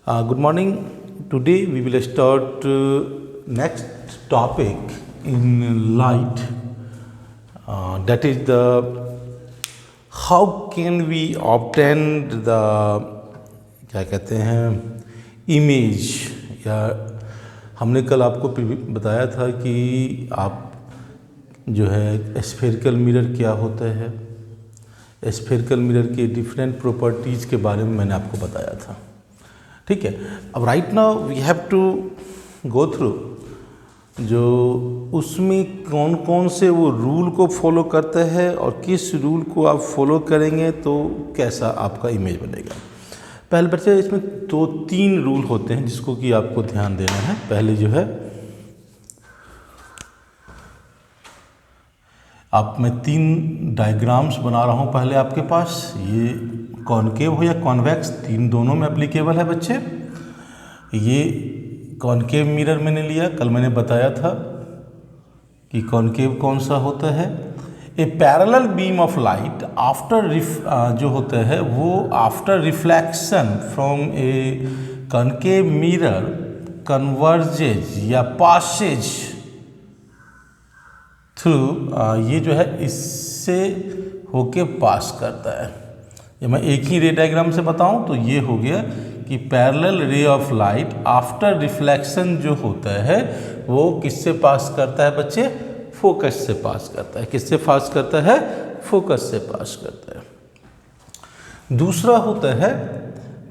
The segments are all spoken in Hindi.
Good morning. Today we will start next topic in light. That is the how can we obtain the क्या कहते हैं इमेज, या हमने कल आपको बताया था कि आप जो है स्फेरिकल मिरर क्या होता है, स्फेरिकल मिरर के डिफरेंट प्रॉपर्टीज़ के बारे में मैंने आपको बताया था। ठीक है, अब right now we have to go through जो उसमें कौन कौन से वो रूल को फॉलो करता है और किस रूल को आप फॉलो करेंगे तो कैसा आपका इमेज बनेगा। पहले बच्चे इसमें 2-3 रूल होते हैं जिसको कि आपको ध्यान देना है। पहले जो है आप मैं 3 डायग्राम्स बना रहा हूँ पहले आपके पास, ये कॉनकेव हो या कॉन्वेक्स तीन दोनों में एप्लीकेबल है बच्चे। ये कॉनकेव मिरर मैंने लिया, कल मैंने बताया था कि कॉनकेव कौन सा होता है। A parallel beam of light after जो होता है वो after reflection from a concave mirror converges या पासेज थ्रू, ये जो है इससे होके पास करता है। ये मैं एक ही रे डायग्राम से बताऊं तो ये हो गया कि parallel ray of light after reflection जो होता है वो किससे पास करता है बच्चे, फोकस से पास करता है। किससे पास करता है, फोकस से पास करता है। दूसरा होता है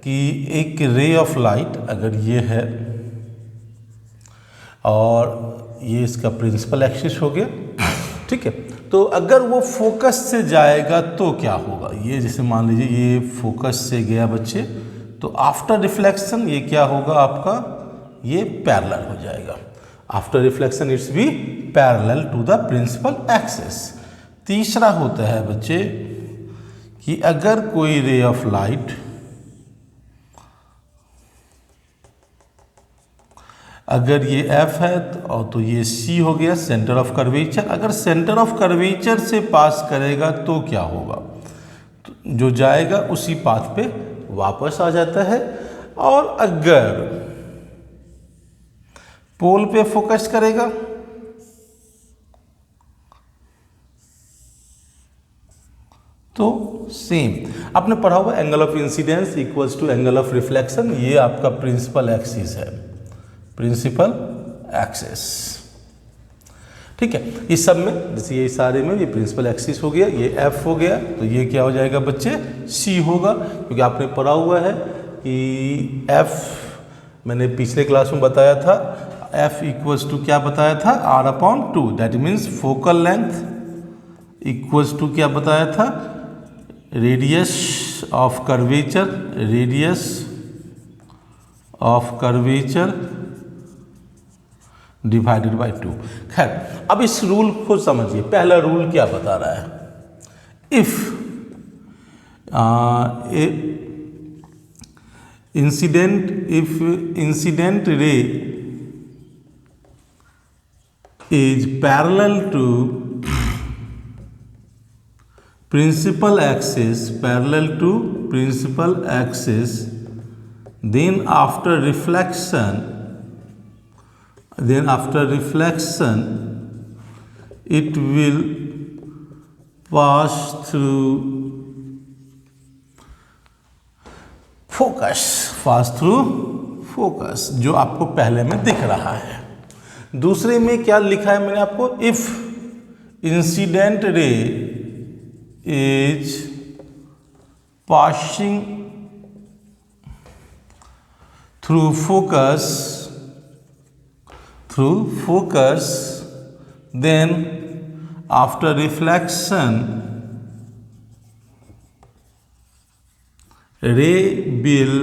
कि एक रे ऑफ लाइट अगर ये है और ये इसका प्रिंसिपल एक्सिस हो गया, ठीक है, तो अगर वो फोकस से जाएगा तो क्या होगा। ये जैसे मान लीजिए ये फोकस से गया बच्चे, तो आफ्टर रिफ्लेक्शन ये क्या होगा आपका, ये पैरेलल हो जाएगा। After reflection it's be parallel to the principal axis. तीसरा होता है बच्चे कि अगर कोई रे ऑफ लाइट अगर ये F है तो ये C हो गया सेंटर ऑफ कर्वेचर। अगर सेंटर ऑफ कर्वेचर से पास करेगा तो क्या होगा, तो जो जाएगा उसी पाथ पे वापस आ जाता है। और अगर पोल पे फोकस करेगा तो सेम आपने पढ़ा हुआ angle of incidence equals to angle of reflection. ये आपका प्रिंसिपल एक्सिस है, प्रिंसिपल एक्सिस। ठीक है, इस सब में जैसे ये सारे में ये प्रिंसिपल एक्सिस हो गया, ये F हो गया, तो ये क्या हो जाएगा बच्चे, C होगा। क्योंकि आपने पढ़ा हुआ है कि F मैंने पिछले क्लास में बताया था, F इक्वल्स टू क्या बताया था, R/2। That means focal length equals to क्या बताया था, radius of curvature, radius of curvature divided by 2। खैर, अब इस रूल को समझिए। पहला रूल क्या बता रहा है, if incident ray is parallel to principal axis, parallel to principal axis, then after reflection it will pass through focus, जो आपको पहले में दिख रहा है। दूसरे में क्या लिखा है मैंने आपको, if incident ray is passing through focus, then after reflection ray will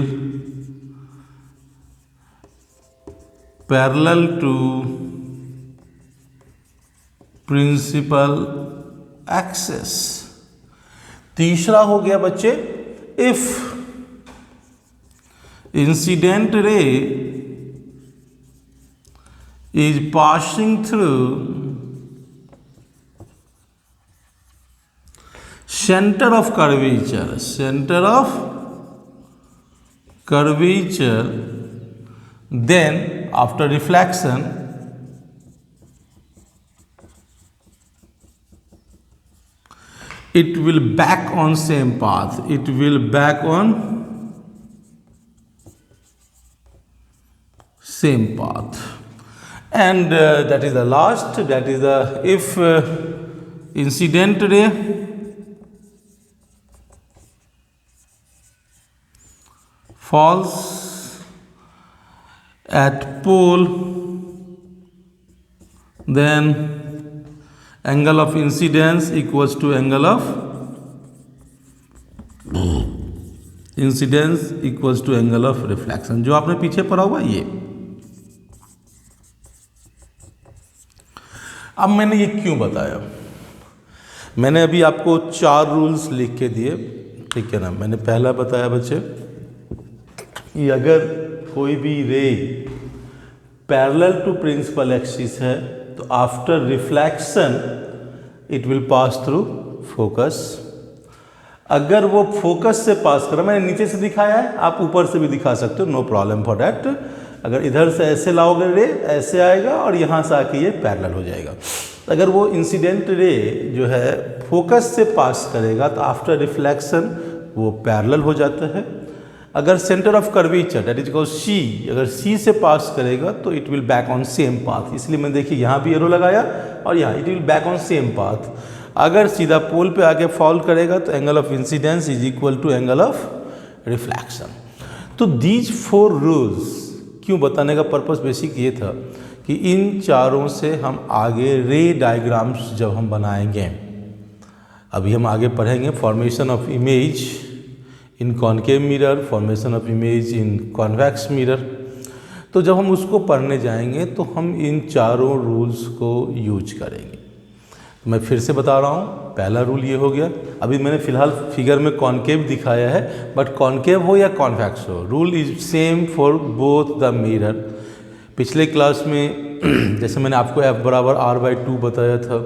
parallel to principal axis। तीसरा हो गया बच्चे, if incident ray is passing through center of curvature, curvature, then after reflection it will back on same path, it will back on same path. And that is the last, that is the if incident ray falls at pole, then angle of incidence equals to angle of incidence equals to angle of reflection, जो आपने पीछे पढ़ा हुआ ये। अब मैंने ये क्यों बताया, मैंने अभी आपको 4 रूल्स लिख के दिए, ठीक है ना। मैंने पहला बताया बच्चे कि अगर कोई भी ray parallel to principal axis है तो after reflection it will pass through focus. अगर वो फोकस से पास कर, मैंने नीचे से दिखाया है, आप ऊपर से भी दिखा सकते हो, नो प्रॉब्लम फॉर डैट। अगर इधर से ऐसे लाओगे रे, ऐसे आएगा और यहाँ से आके ये पैरेलल हो जाएगा। अगर वो इंसिडेंट रे जो है फोकस से पास करेगा तो आफ्टर रिफ्लेक्शन वो पैरेलल हो जाता है। अगर centre of curvature that is called C, अगर सी से पास करेगा तो it will back on same path, इसलिए मैंने देखिए यहाँ भी एरो लगाया और यहाँ it will back on same path. अगर सीधा पोल पे आके फॉल करेगा तो angle of incidence is equal to angle of reflection. तो दीज 4 रूल्स क्यों बताने का पर्पस बेसिक ये था कि इन चारों से हम आगे रे डायग्राम्स जब हम बनाएंगे, अभी हम आगे पढ़ेंगे formation of image in concave mirror, formation of image in convex mirror. तो जब हम उसको पढ़ने जाएंगे तो हम इन चारों रूल्स को यूज करेंगे। तो मैं फिर से बता रहा हूँ, पहला रूल ये हो गया। अभी मैंने फिलहाल फिगर में कॉनकेव दिखाया है, बट कॉनकेव हो या कॉन्वेक्स हो, rule is same for both the mirror. पिछले क्लास में जैसे मैंने आपको F बराबर R/2 बताया था,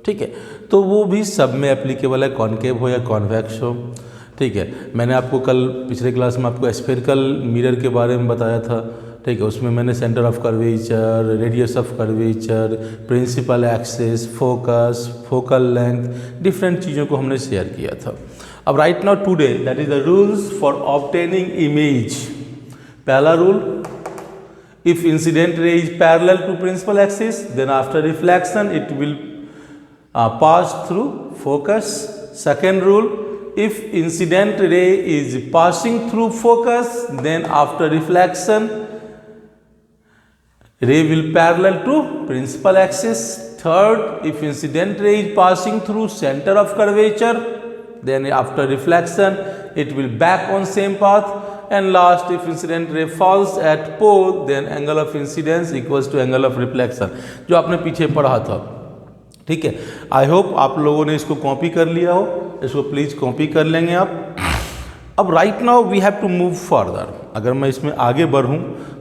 ठीक है, तो वो भी सब में एप्लीकेबल है, कॉनकेव हो या कॉन्वेक्स हो, ठीक है। मैंने आपको कल पिछले क्लास में आपको स्फेरिकल मिरर के बारे में बताया था, ठीक है। उसमें मैंने centre of curvature, radius of curvature, principal axis, focus, focal length, different चीज़ों को हमने शेयर किया था। अब right now today that is the rules for obtaining image. पहला rule, if incident ray is parallel to principal axis then after reflection it will pass through focus. Second rule, if incident ray is passing through focus then after reflection ray will parallel to principal axis. Third, if incident ray is passing through center of curvature then after reflection it will back on same path. And last, if incident ray falls at pole then angle of incidence equals to angle of reflection, जो आपने पीछे पढ़ा था, ठीक है। आई होप आप लोगों ने इसको कॉपी कर लिया हो, इसको प्लीज़ कॉपी कर लेंगे आप। अब right now we have to move further. अगर मैं इसमें आगे बढ़ूं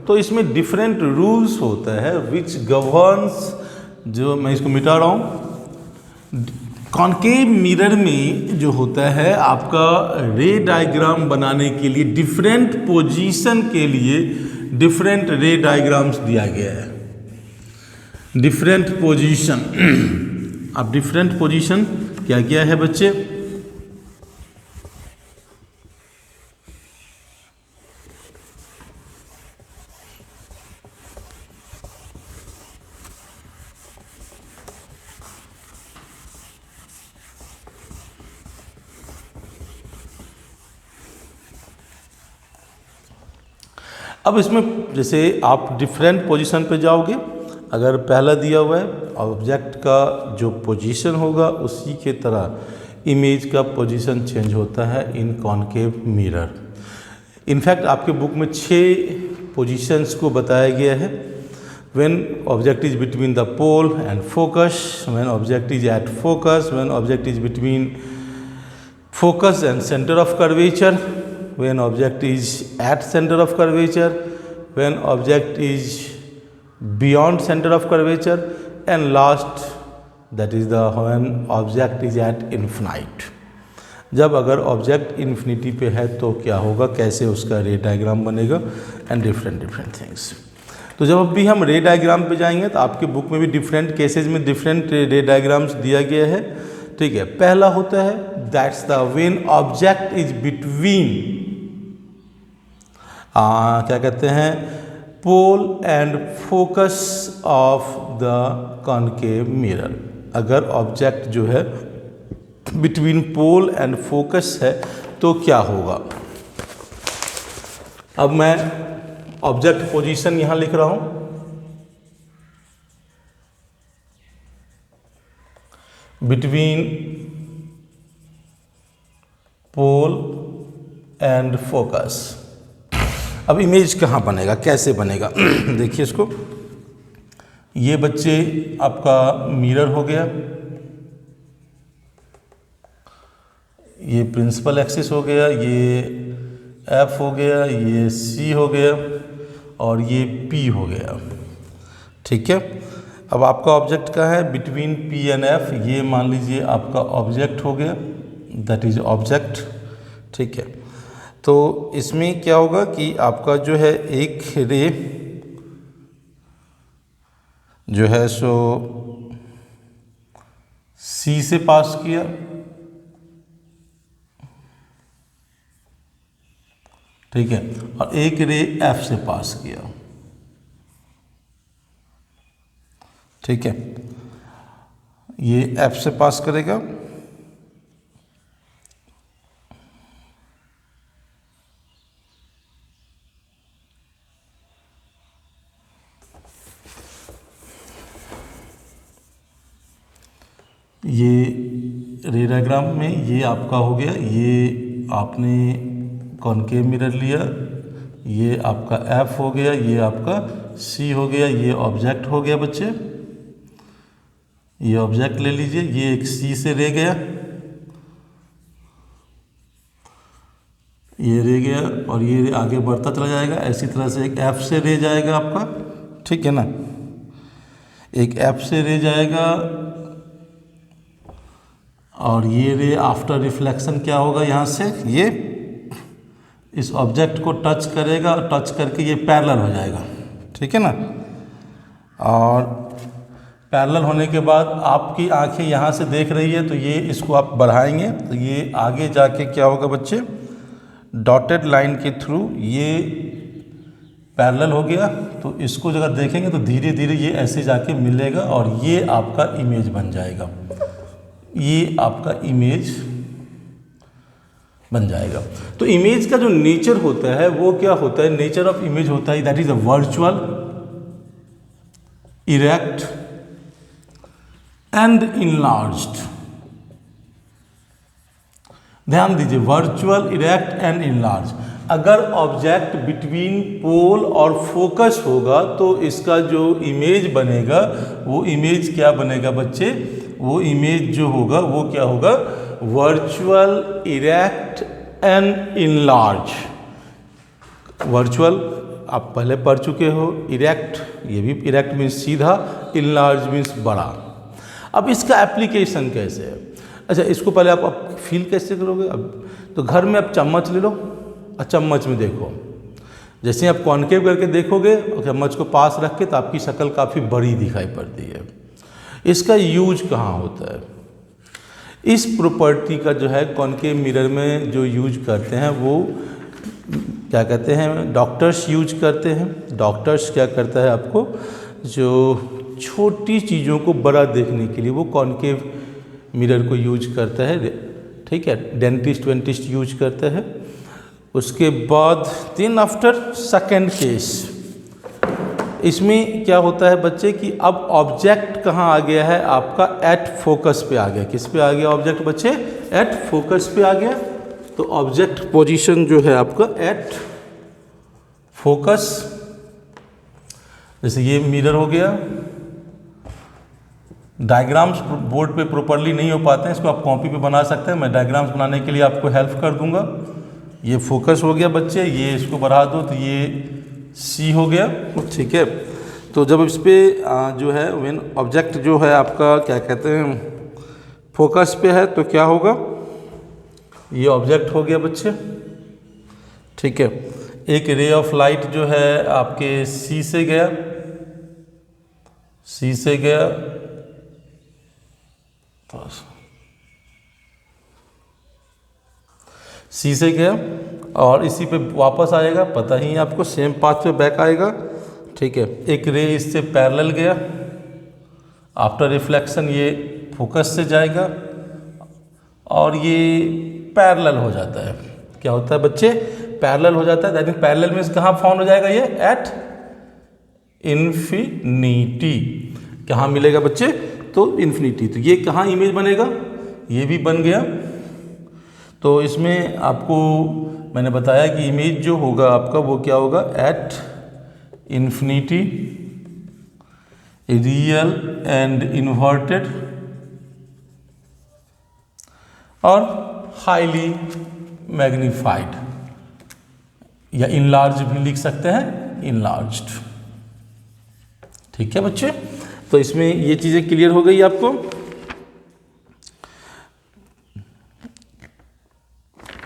तो इसमें डिफरेंट रूल्स होता है विच गवर्न्स, जो मैं इसको मिटा रहा हूं। कॉनकेव मिरर में जो होता है आपका रे डायग्राम बनाने के लिए डिफरेंट पोजीशन के लिए डिफरेंट रे डायग्राम्स दिया गया है। डिफरेंट पोजीशन, अब डिफरेंट पोजीशन क्या क्या है बच्चे? अब इसमें जैसे आप डिफरेंट पोजीशन पे जाओगे, अगर पहला दिया हुआ है ऑब्जेक्ट का जो पोजीशन होगा उसी के तरह इमेज का पोजीशन चेंज होता है इन कॉनकेव मिरर। इनफैक्ट आपके बुक में 6 पोजीशंस को बताया गया है। When object is between the pole and focus, when object is at focus, when object is between focus and centre of curvature, when object is at center of curvature, when object is beyond center of curvature, and last that is the when object is at infinite. जब अगर ऑब्जेक्ट इन्फिनिटी पे है तो क्या होगा, कैसे उसका रे डायग्राम बनेगा एंड डिफरेंट थिंग्स। तो जब अभी हम रे डायग्राम पे जाएंगे तो आपके बुक में भी डिफरेंट केसेस में डिफरेंट रे डायग्राम्स दिया गया है, ठीक है। पहला होता है that's the when object is between क्या कहते हैं, pole and focus of the concave mirror. अगर ऑब्जेक्ट जो है बिटवीन पोल एंड फोकस है तो क्या होगा। अब मैं ऑब्जेक्ट पोजीशन यहां लिख रहा हूं, बिटवीन पोल एंड फोकस। अब इमेज कहाँ बनेगा, कैसे बनेगा देखिए इसको, ये बच्चे आपका मिरर हो गया, ये प्रिंसिपल एक्सिस हो गया, ये एफ हो गया, ये सी हो गया और ये पी हो गया, ठीक है। अब आपका ऑब्जेक्ट कहाँ है, बिटवीन पी एंड एफ, ये मान लीजिए आपका ऑब्जेक्ट हो गया, दैट इज ऑब्जेक्ट, ठीक है। तो इसमें क्या होगा कि आपका जो है एक रे जो है सो सी से पास किया, ठीक है, और एक रे एफ से पास किया, ठीक है। ये एफ से पास करेगा, ये रे डायग्राम में ये आपका हो गया, ये आपने कॉनकेव मिरर लिया, ये आपका एफ हो गया, ये आपका सी हो गया, ये ऑब्जेक्ट हो गया बच्चे, ये ऑब्जेक्ट ले लीजिए, ये एक सी से रे गया, ये रे गया और ये रे आगे बढ़ता चला जाएगा, ऐसी तरह से एक एफ से रे जाएगा आपका, ठीक है ना, एक एफ से रे जाएगा और ये रे आफ्टर रिफ्लेक्शन क्या होगा, यहाँ से ये इस ऑब्जेक्ट को टच करेगा और टच करके ये पैरेलल हो जाएगा, ठीक है ना। और पैरेलल होने के बाद आपकी आंखें यहाँ से देख रही है तो ये इसको आप बढ़ाएंगे तो ये आगे जाके क्या होगा बच्चे, डॉटेड लाइन के थ्रू ये पैरेलल हो गया, तो इसको अगर देखेंगे तो धीरे धीरे ये ऐसे जाके मिलेगा और ये आपका इमेज बन जाएगा, ये आपका इमेज बन जाएगा। तो इमेज का जो नेचर होता है वो क्या होता है, नेचर ऑफ इमेज होता है that is a virtual, erect and enlarged. ध्यान दीजिए, वर्चुअल, इरेक्ट एंड इनलार्ज। अगर ऑब्जेक्ट बिटवीन पोल और फोकस होगा तो इसका जो इमेज बनेगा वो इमेज क्या बनेगा बच्चे, वो इमेज जो होगा वो क्या होगा, virtual, erect and enlarge. Virtual आप पहले पढ़ चुके हो, इरेक्ट ये भी इरेक्ट मीन्स सीधा, इनलार्ज मीन्स बड़ा। अब इसका एप्लीकेशन कैसे है, अच्छा इसको पहले आप फील कैसे करोगे। अब तो घर में आप चम्मच ले लो और चम्मच में देखो, जैसे आप कॉन्केव करके देखोगे और चम्मच को पास रख के तो आपकी शक्ल काफ़ी बड़ी दिखाई पड़ती है। इसका यूज कहाँ होता है, इस प्रॉपर्टी का जो है कॉन्केव मिरर में जो यूज करते हैं वो क्या कहते हैं, डॉक्टर्स यूज करते हैं। डॉक्टर्स क्या करता है, आपको जो छोटी चीज़ों को बड़ा देखने के लिए वो कॉन्केव मिरर को यूज करता है, ठीक है। डेंटिस्ट वेंटिस्ट यूज करता है। उसके बाद देन आफ्टर सेकेंड केस, इसमें क्या होता है बच्चे कि अब ऑब्जेक्ट कहाँ आ गया है आपका, एट फोकस पे आ गया। किस पे आ गया ऑब्जेक्ट बच्चे, एट फोकस पे आ गया। तो ऑब्जेक्ट पोजीशन जो है आपका एट फोकस, जैसे ये मिरर हो गया। डायग्राम्स बोर्ड पे प्रॉपरली नहीं हो पाते हैं, इसको आप कॉपी पे बना सकते हैं, मैं डायग्राम्स बनाने के लिए आपको हेल्प कर दूंगा। ये फोकस हो गया बच्चे, ये इसको बढ़ा दो तो ये सी हो गया, ठीक है। तो जब इस पे जो है व्हेन ऑब्जेक्ट जो है आपका क्या कहते हैं फोकस पे है तो क्या होगा, ये ऑब्जेक्ट हो गया बच्चे, ठीक है। एक रे ऑफ लाइट जो है आपके सी से गया, सी से गया, सी से गया और इसी पे वापस आएगा, पता ही है आपको, सेम पाथ पे बैक आएगा, ठीक है। एक रे इससे पैरेलल गया, आफ्टर रिफ्लेक्शन ये फोकस से जाएगा और ये पैरेलल हो जाता है। क्या होता है बच्चे? पैरेलल हो जाता है। दैट मीन्स पैरेलल मीन्स कहाँ फाउंड हो जाएगा ये? At infinity. कहाँ मिलेगा बच्चे? तो इन्फिनिटी। तो ये कहाँ इमेज बनेगा? ये भी बन गया। तो इसमें आपको मैंने बताया कि इमेज जो होगा आपका वो क्या होगा? At infinity, real and inverted और हाईली मैग्नीफाइड, या इनलार्ज भी लिख सकते हैं, इनलार्ज्ड। ठीक है बच्चे, तो इसमें ये चीज़ें क्लियर हो गई आपको।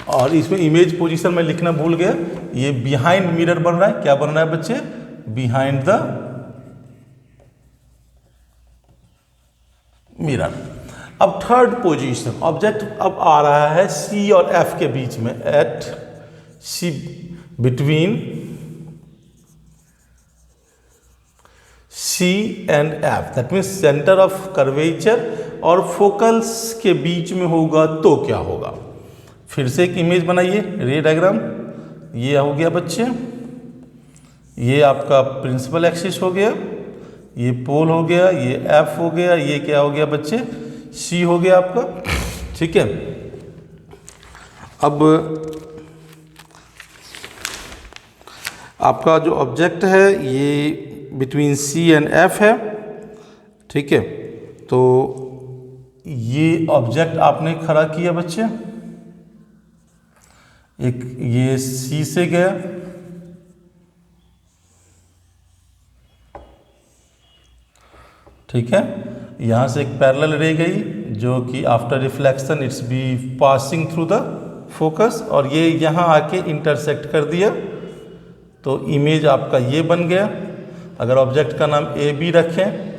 और इसमें इमेज पोजीशन में लिखना भूल गया, ये बिहाइंड मिरर बन रहा है। क्या बन रहा है बच्चे? Behind the mirror. अब थर्ड पोजीशन, ऑब्जेक्ट अब आ रहा है सी और एफ के बीच में, at C, between C and F, that means centre of curvature और फोकल्स के बीच में होगा तो क्या होगा? फिर से एक इमेज बनाइए, रे डायग्राम। ये हो गया बच्चे, ये आपका प्रिंसिपल एक्सिस हो गया, ये पोल हो गया, ये एफ हो गया, ये क्या हो गया बच्चे? सी हो गया आपका। ठीक है, अब आपका जो ऑब्जेक्ट है ये बिटवीन सी एंड एफ है। ठीक है, तो ये ऑब्जेक्ट आपने खड़ा किया बच्चे, एक ये सी से गया, ठीक है, यहाँ से एक पैरेलल रे गई जो कि after reflection it's be passing through the focus, और ये यहाँ आके इंटरसेक्ट कर दिया, तो इमेज आपका ये बन गया। अगर ऑब्जेक्ट का नाम ए बी रखें,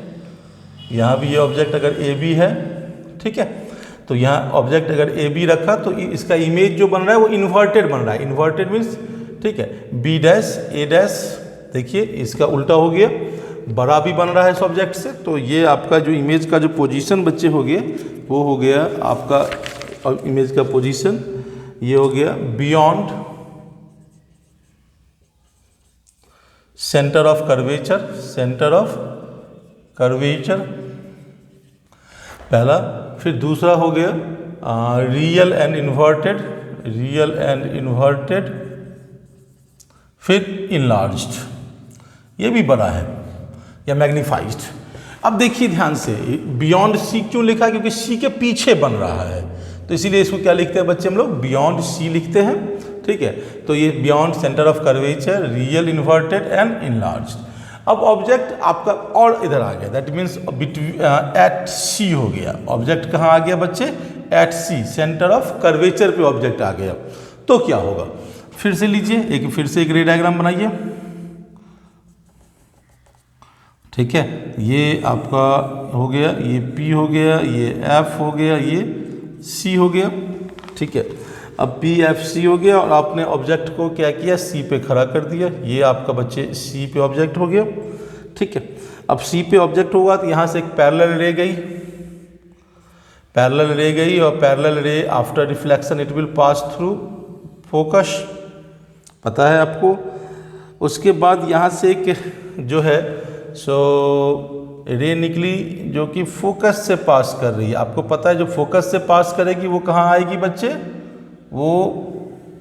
यहाँ भी ये ऑब्जेक्ट अगर ए बी है, ठीक है, तो यहाँ ऑब्जेक्ट अगर ए बी रखा तो इसका इमेज जो बन रहा है वो इन्वर्टेड बन रहा है। इन्वर्टेड मीन्स, ठीक है, बी डैश ए डैश, देखिए इसका उल्टा हो गया, बड़ा भी बन रहा है इस ऑब्जेक्ट से। तो ये आपका जो इमेज का जो पोजीशन बच्चे हो गया वो हो गया आपका इमेज का पोजीशन, ये हो गया beyond centre of curvature, centre of curvature पहला। फिर दूसरा हो गया real and inverted, real and inverted, फिर इनलार्ज्ड, ये भी बड़ा है या मैग्नीफाइड। अब देखिए ध्यान से, बियॉन्ड सी क्यों लिखा? क्योंकि सी के पीछे बन रहा है, तो इसीलिए इसको क्या लिखते हैं बच्चे हम लोग? बियॉन्ड सी लिखते हैं। ठीक है, तो ये beyond centre of curvature, real, inverted and enlarged. अब ऑब्जेक्ट आपका और इधर आ गया, दैट मीन्स एट सी हो गया। ऑब्जेक्ट कहाँ आ गया बच्चे? At C, centre of curvature पे ऑब्जेक्ट आ गया, तो क्या होगा? फिर से लीजिए, फिर से एक रे डायग्राम बनाइए। ठीक है, ये आपका हो गया, ये P हो गया, ये F हो गया, ये C हो गया। ठीक है, अब P F C हो गया और आपने ऑब्जेक्ट को क्या किया? C पे खड़ा कर दिया। ये आपका बच्चे C पे ऑब्जेक्ट हो गया। ठीक है, अब C पे ऑब्जेक्ट होगा तो यहाँ से एक पैरेलल रे गई, पैरेलल रे गई, और पैरेलल रे after reflection it will pass through focus, पता है आपको। उसके बाद यहाँ से एक जो है रे निकली जो कि फोकस से पास कर रही है। आपको पता है जो फोकस से पास करेगी वो कहाँ आएगी बच्चे? वो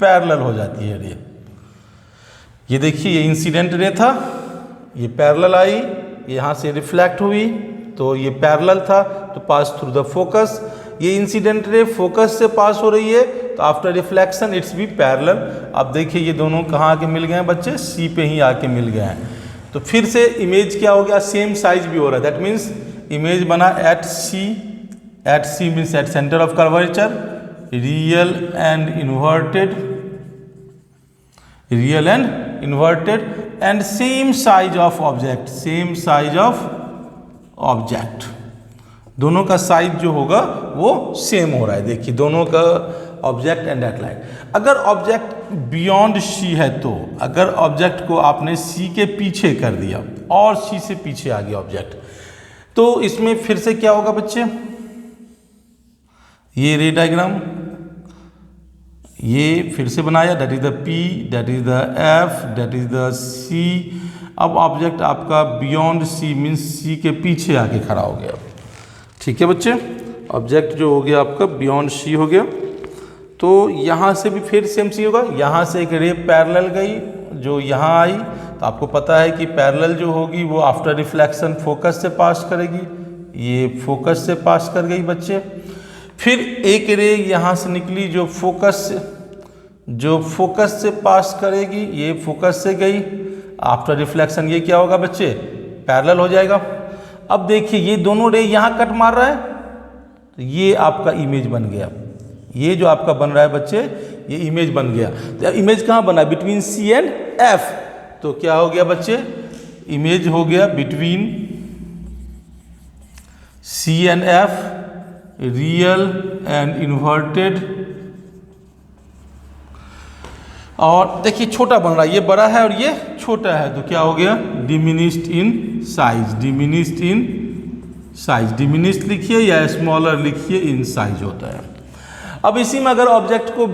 पैरेलल हो जाती है रे। ये देखिए, ये इंसिडेंट रे था, ये पैरेलल आई, यहाँ से रिफ्लेक्ट हुई, तो ये पैरेलल था तो पास थ्रू द फोकस। ये इंसिडेंट रे फोकस से पास हो रही है तो after reflection it's be parallel. अब देखिए ये दोनों कहाँ आके मिल गए हैं बच्चे? सी पे ही आके मिल गए हैं। तो फिर से इमेज क्या हो गया? सेम साइज भी हो रहा है। दैट मीन्स इमेज बना at C means at centre of curvature, real and inverted, real and inverted, and same size of object, same size of object, दोनों का साइज जो होगा वो सेम हो रहा है। देखिए दोनों का ऑब्जेक्ट एंड दैट लाइन। अगर ऑब्जेक्ट बियॉन्ड सी है तो, अगर ऑब्जेक्ट को आपने सी के पीछे कर दिया और सी से पीछे आ गया ऑब्जेक्ट, तो इसमें फिर से क्या होगा बच्चे, ये रे डायग्राम ये फिर से बनाया, that is the P, that is the F, that is the C. अब ऑब्जेक्ट आपका बियॉन्ड सी मीन्स सी के पीछे आके खड़ा हो गया। ठीक है बच्चे, ऑब्जेक्ट जो हो गया आपका बियॉन्ड सी हो गया। तो यहाँ से भी फिर सेम सी होगा, यहाँ से एक रे पैरेलल गई जो यहाँ आई, तो आपको पता है कि पैरेलल जो होगी वो आफ्टर रिफ्लेक्शन फोकस से पास करेगी, ये फोकस से पास कर गई बच्चे। फिर एक रे यहाँ से निकली जो फोकस से पास करेगी, ये फोकस से गई, आफ्टर रिफ्लेक्शन ये क्या होगा बच्चे, पैरेलल हो जाएगा। अब देखिए ये दोनों रे यहाँ कट मार रहा है, तो ये आपका इमेज बन गया, ये जो आपका बन रहा है बच्चे ये इमेज बन गया। तो इमेज कहाँ बना, बिटवीन सी एंड एफ, तो क्या हो गया बच्चे, इमेज हो गया between C and F, real and inverted. और देखिए छोटा बन रहा है, ये बड़ा है और ये छोटा है, तो क्या हो गया, diminished in size, diminished in size, diminished लिखिए या स्मॉलर लिखिए, इन साइज होता है। अब इसी में अगर ऑब्जेक्ट को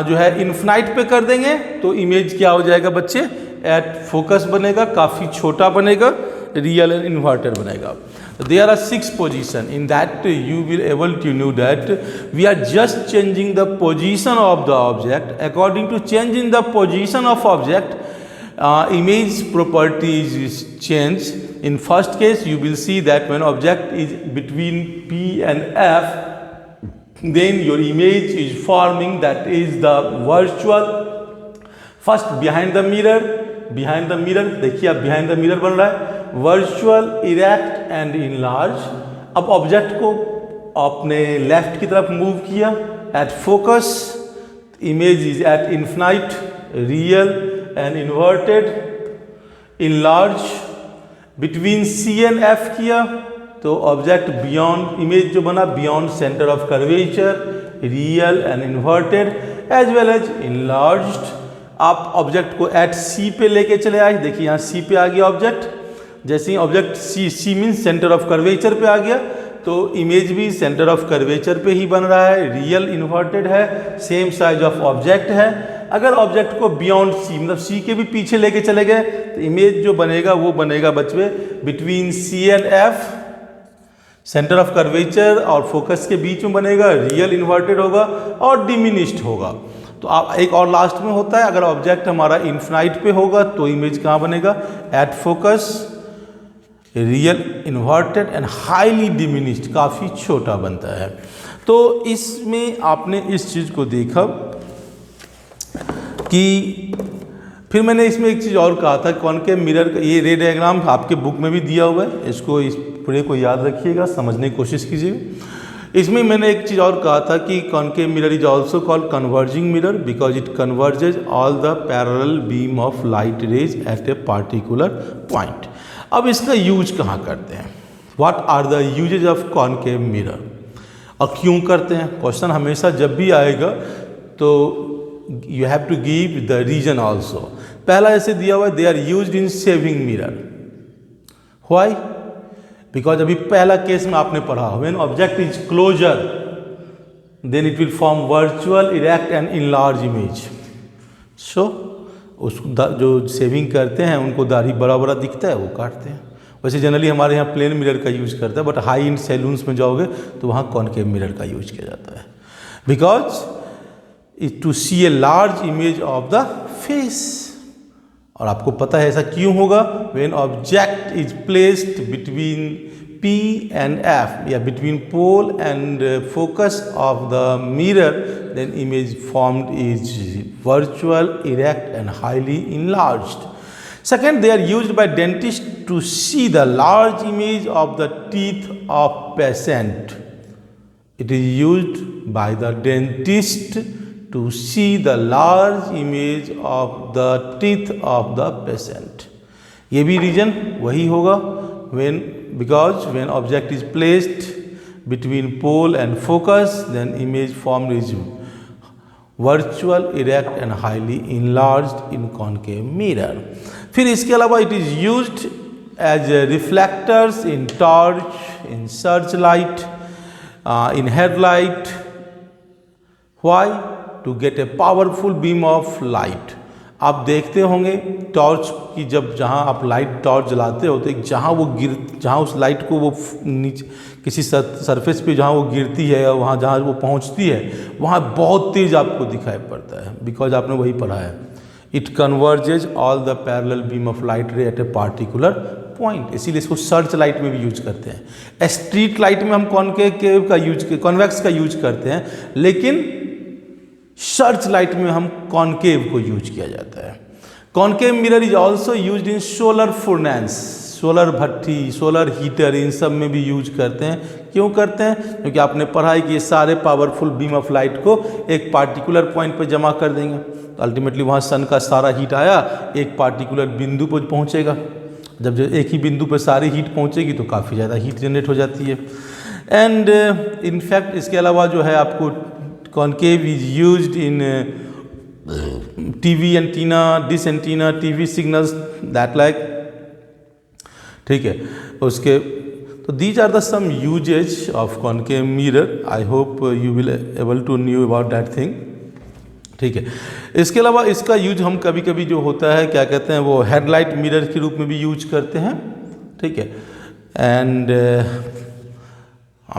जो है इन्फिनाइट पे कर देंगे तो इमेज क्या हो जाएगा बच्चे, एट फोकस बनेगा, काफ़ी छोटा बनेगा, रियल एंड इन्वर्टेड बनेगा। There are 6 positions. In that you will able to know that we are just changing the position of the object. According to changing the position of object, image properties is changed. In first case, you will see that when object is between P and F, then your image is forming, that is the virtual. First behind the mirror, देखिए आप behind the mirror बन रहा है, वर्चुअल, इरेक्ट एंड इनलार्ज। अब ऑब्जेक्ट को आपने लेफ्ट की तरफ मूव किया, at focus, image is at infinite, real and inverted, enlarge, between C and F किया तो ऑब्जेक्ट बियॉन्ड, इमेज जो बना beyond centre of curvature, real and inverted as well as enlarged. आप ऑब्जेक्ट को एट सी पे लेके चले आए, देखिए यहाँ सी पे आ गया ऑब्जेक्ट, जैसे ही object C means centre of curvature पे आ गया तो इमेज भी सेंटर ऑफ कर्वेचर पे ही बन रहा है, रियल इन्वर्टेड है, सेम साइज ऑफ ऑब्जेक्ट है। अगर ऑब्जेक्ट को बियॉन्ड सी मतलब सी के भी पीछे लेके चले गए तो इमेज जो बनेगा वो बनेगा बच्चे between C and F, centre of curvature और फोकस के बीच में बनेगा, रियल इन्वर्टेड होगा और डिमिनिश्ड होगा। तो आप एक और लास्ट में होता है, अगर ऑब्जेक्ट हमारा इन्फिनाइट पे होगा तो इमेज कहाँ बनेगा, at focus, real inverted and highly diminished, काफ़ी छोटा बनता है। तो इसमें आपने इस चीज़ को देखा कि फिर मैंने इसमें एक चीज़ और कहा था, कॉनकेव मिरर का ये रे डायग्राम आपके बुक में भी दिया हुआ है, इसको इस पूरे को याद रखिएगा, समझने की कोशिश कीजिएगा। इसमें मैंने एक चीज़ और कहा था कि concave mirror is also called converging mirror because it converges all the parallel beam of light rays at a particular point. अब इसका यूज कहाँ करते हैं, what are the usages of concave mirror, और क्यों करते हैं। क्वेश्चन हमेशा जब भी आएगा तो you have to give the reason also. पहला ऐसे दिया हुआ है, they are used in shaving mirror. Why, because अभी पहला केस में आपने पढ़ा, when object is closer then it will form virtual, erect and enlarge image. So उसको जो सेविंग करते हैं उनको दाढ़ी बड़ा बड़ा दिखता है वो काटते हैं। वैसे जनरली हमारे यहाँ प्लेन मिरर का यूज करता है, बट हाई एंड सैलून्स में जाओगे तो वहाँ कॉनकेव मिरर का यूज किया जाता है because to see a large image of the face. और आपको पता है ऐसा क्यों होगा, when object is placed between P and F या between pole and focus of the mirror, then image formed is virtual, erect and highly enlarged. Second, they are used by dentists to see the large image of the teeth of patient. It is used by the dentist to see the large image of the teeth of the patient. ये भी रीजन वही होगा because when object is placed between pole and focus, then image formed is virtual, erect and highly enlarged in concave mirror. फिर इसके अलावा it is used as reflectors in torch, in searchlight, in headlight. Why? To get a powerful beam of light. आप देखते होंगे टॉर्च की जब जहाँ आप लाइट टॉर्च जलाते हो तो जहाँ उस लाइट को वो नीचे किसी सरफेस पे जहाँ वो गिरती है या वहाँ जहाँ वो पहुँचती है वहाँ बहुत तेज आपको दिखाई पड़ता है, बिकॉज आपने वही पढ़ा है. It converges all the parallel beam of light ray at a particular point, इसीलिए इसको सर्च लाइट में भी यूज करते हैं. स्ट्रीट लाइट में हम कॉन्वेक्स का यूज करते हैं, लेकिन सर्च लाइट में हम कॉनकेव को यूज किया जाता है. Concave mirror is also use in solar furnace, solar भट्टी, सोलर हीटर, इन सब में भी यूज करते हैं. क्यों करते हैं? क्योंकि आपने पढ़ा है कि ये सारे पावरफुल बीम ऑफ लाइट को एक पार्टिकुलर पॉइंट पर जमा कर देंगे, तो अल्टीमेटली वहाँ सन का सारा हीट आया एक पार्टिकुलर बिंदु पर पहुँचेगा. जब एक ही बिंदु पर सारी हीट पहुँचेगी तो काफ़ी ज़्यादा हीट जनरेट हो जाती है. एंड इनफैक्ट इसके अलावा जो है आपको concave is used in TV antenna, dish antenna, TV signals, that like. ठीक है, उसके तो these are the some uses of concave mirror. I hope you will able to know about that thing. ठीक है, इसके अलावा इसका यूज हम कभी कभी जो होता है क्या कहते हैं वो हेडलाइट मिरर के रूप में भी यूज करते हैं. ठीक है, एंड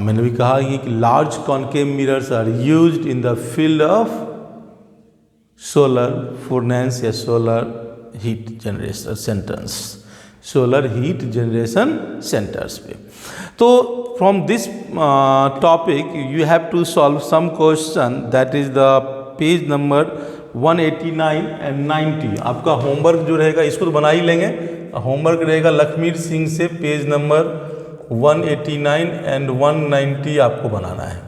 मैंने भी कहा कि large concave mirrors are used in the field of solar furnace या solar heat generation centres, solar heat generation centres पे. तो from this topic you have to solve some question, that is the page number 189 and 90. आपका होमवर्क जो रहेगा इसको तो बना ही लेंगे. होमवर्क रहेगा लखमीर सिंह से पेज नंबर 189 एंड 190 आपको बनाना है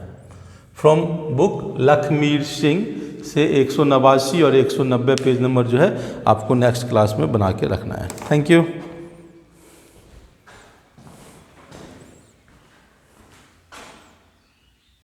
फ्रॉम बुक लखमीर सिंह से. 189 और 190 पेज नंबर जो है आपको नेक्स्ट क्लास में बना के रखना है. Thank you.